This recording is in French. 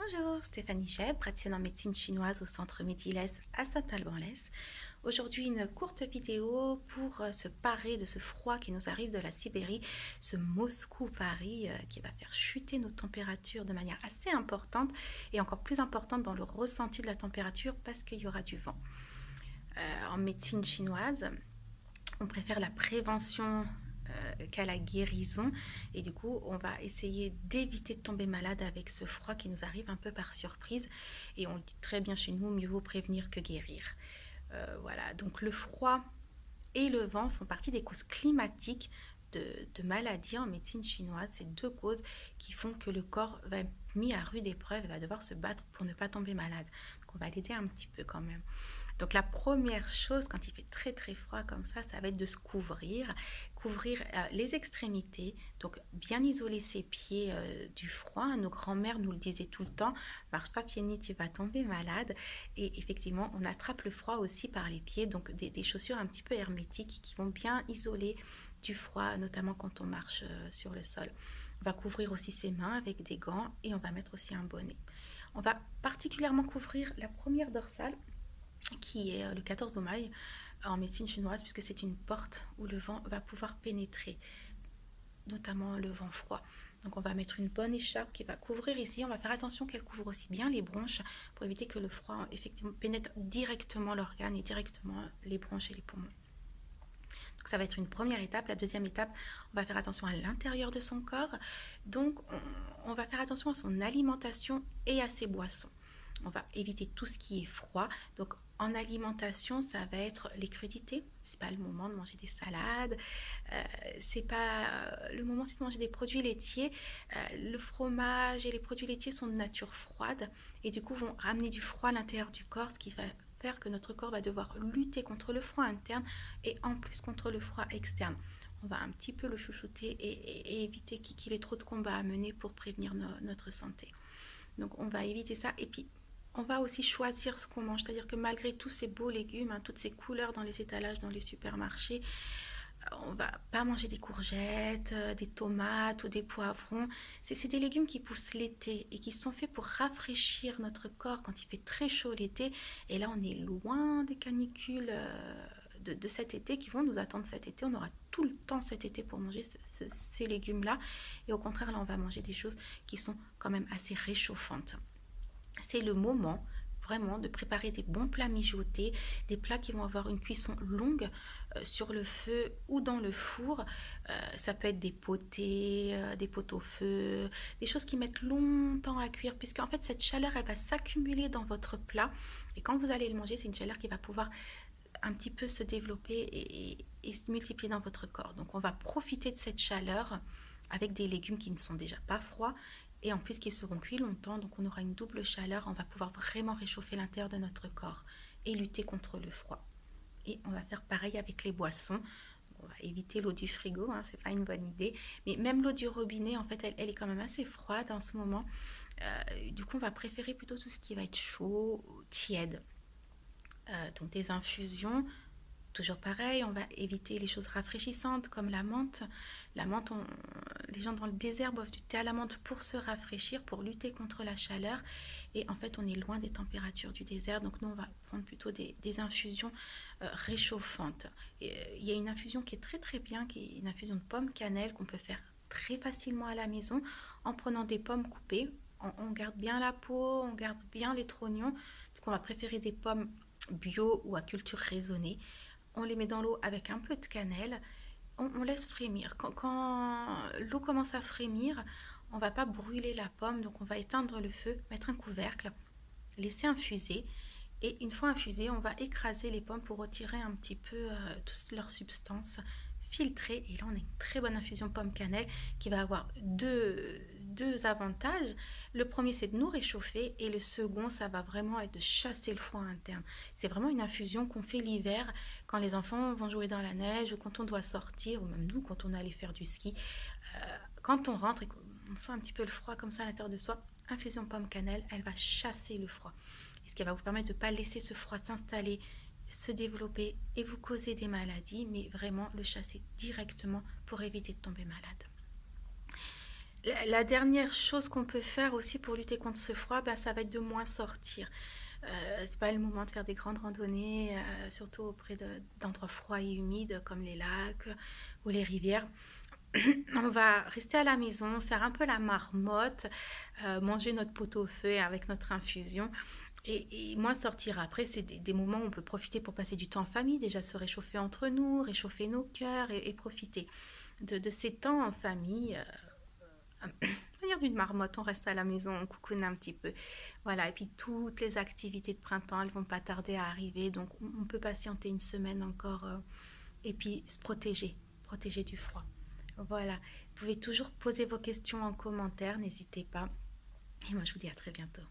Bonjour, Stéphanie Cheb, praticienne en médecine chinoise au centre Médilès à Saint-Alban-lès. Aujourd'hui, une courte vidéo pour se parer de ce froid qui nous arrive de la Sibérie, ce Moscou-Paris qui va faire chuter nos températures de manière assez importante et encore plus importante dans le ressenti de la température parce qu'il y aura du vent. En médecine chinoise, on préfère la prévention qu'à la guérison et du coup on va essayer d'éviter de tomber malade avec ce froid qui nous arrive un peu par surprise et on le dit très bien chez nous, mieux vaut prévenir que guérir. Voilà, donc le froid et le vent font partie des causes climatiques de maladies en médecine chinoise. C'est deux causes qui font que le corps va être mis à rude épreuve et va devoir se battre pour ne pas tomber malade. Donc on va l'aider un petit peu quand même. Donc la première chose quand il fait très très froid comme ça va être de se couvrir les extrémités, donc bien isoler ses pieds du froid. Nos grands-mères nous le disaient tout le temps, marche pas pieds nus, tu vas tomber malade. Et effectivement, on attrape le froid aussi par les pieds, donc des chaussures un petit peu hermétiques qui vont bien isoler du froid, notamment quand on marche sur le sol. On va couvrir aussi ses mains avec des gants et on va mettre aussi un bonnet. On va particulièrement couvrir la première dorsale qui est le 14 maille en médecine chinoise puisque c'est une porte où le vent va pouvoir pénétrer, notamment le vent froid. Donc on va mettre une bonne écharpe qui va couvrir ici. On va faire attention qu'elle couvre aussi bien les bronches pour éviter que le froid effectivement pénètre directement l'organe et directement les bronches et les poumons. Donc ça va être une première étape. La deuxième étape, on va faire attention à l'intérieur de son corps. Donc on va faire attention à son alimentation et à ses boissons. On va éviter tout ce qui est froid. Donc en alimentation, ça va être les crudités. C'est pas le moment de manger des salades. C'est pas le moment, c'est de manger des produits laitiers. Le fromage et les produits laitiers sont de nature froide et du coup vont ramener du froid à l'intérieur du corps, ce qui va faire que notre corps va devoir lutter contre le froid interne et en plus contre le froid externe. On va un petit peu le chouchouter et éviter qu'il ait trop de combats à mener pour prévenir notre santé. Donc on va éviter ça et puis on va aussi choisir ce qu'on mange, c'est-à-dire que malgré tous ces beaux légumes, toutes ces couleurs dans les étalages, dans les supermarchés, on va pas manger des courgettes, des tomates ou des poivrons. C'est des légumes qui poussent l'été et qui sont faits pour rafraîchir notre corps quand il fait très chaud l'été. Et là, on est loin des canicules de cet été qui vont nous attendre cet été. On aura tout le temps cet été pour manger ces légumes-là. Et au contraire, là, on va manger des choses qui sont quand même assez réchauffantes. C'est le moment vraiment de préparer des bons plats mijotés, des plats qui vont avoir une cuisson longue sur le feu ou dans le four. Ça peut être des potées, des pot-au-feu, des choses qui mettent longtemps à cuire, puisque en fait cette chaleur elle va s'accumuler dans votre plat et quand vous allez le manger, c'est une chaleur qui va pouvoir un petit peu se développer et se multiplier dans votre corps. Donc on va profiter de cette chaleur avec des légumes qui ne sont déjà pas froids et en plus qui seront cuits longtemps, donc on aura une double chaleur, on va pouvoir vraiment réchauffer l'intérieur de notre corps et lutter contre le froid. Et on va faire pareil avec les boissons. On va éviter l'eau du frigo, hein, c'est pas une bonne idée. Mais même l'eau du robinet, en fait, elle est quand même assez froide en ce moment. Du coup, on va préférer plutôt tout ce qui va être chaud, tiède. Donc des infusions, toujours pareil, on va éviter les choses rafraîchissantes comme la menthe. La menthe, les gens dans le désert boivent du thé à la menthe pour se rafraîchir, pour lutter contre la chaleur. Et en fait, on est loin des températures du désert. Donc nous, on va prendre plutôt des infusions réchauffantes. Il y a une infusion qui est très très bien, qui est une infusion de pomme cannelle qu'on peut faire très facilement à la maison en prenant des pommes coupées. On garde bien la peau, on garde bien les trognons. Donc on va préférer des pommes bio ou à culture raisonnée. On les met dans l'eau avec un peu de cannelle, on laisse frémir. Quand l'eau commence à frémir, on ne va pas brûler la pomme, donc on va éteindre le feu, mettre un couvercle, laisser infuser. Et une fois infusé, on va écraser les pommes pour retirer un petit peu toute leur substance, filtrer. Et là, on a une très bonne infusion pomme-cannelle qui va avoir deux avantages. Le premier, c'est de nous réchauffer et le second, ça va vraiment être de chasser le froid interne. C'est vraiment une infusion qu'on fait l'hiver quand les enfants vont jouer dans la neige ou quand on doit sortir, ou même nous quand on allait faire du ski. Quand on rentre et qu'on sent un petit peu le froid comme ça à l'intérieur de soi, infusion pomme-cannelle, elle va chasser le froid. Et ce qui va vous permettre de ne pas laisser ce froid s'installer, se développer et vous causer des maladies, mais vraiment le chasser directement pour éviter de tomber malade. La dernière chose qu'on peut faire aussi pour lutter contre ce froid, ben, ça va être de moins sortir. C'est pas le moment de faire des grandes randonnées, surtout auprès d'endroits froids et humides comme les lacs ou les rivières. On va rester à la maison, faire un peu la marmotte, manger notre pot-au-feu avec notre infusion. Et moins sortir après, c'est des moments où on peut profiter pour passer du temps en famille, déjà se réchauffer entre nous, réchauffer nos cœurs et profiter de ces temps en famille. Manière d'une marmotte, on reste à la maison, on coucoune un petit peu. Voilà, et puis toutes les activités de printemps, elles vont pas tarder à arriver, donc on peut patienter une semaine encore et puis se protéger du froid. Voilà, vous pouvez toujours poser vos questions en commentaire, n'hésitez pas. Et moi, je vous dis à très bientôt.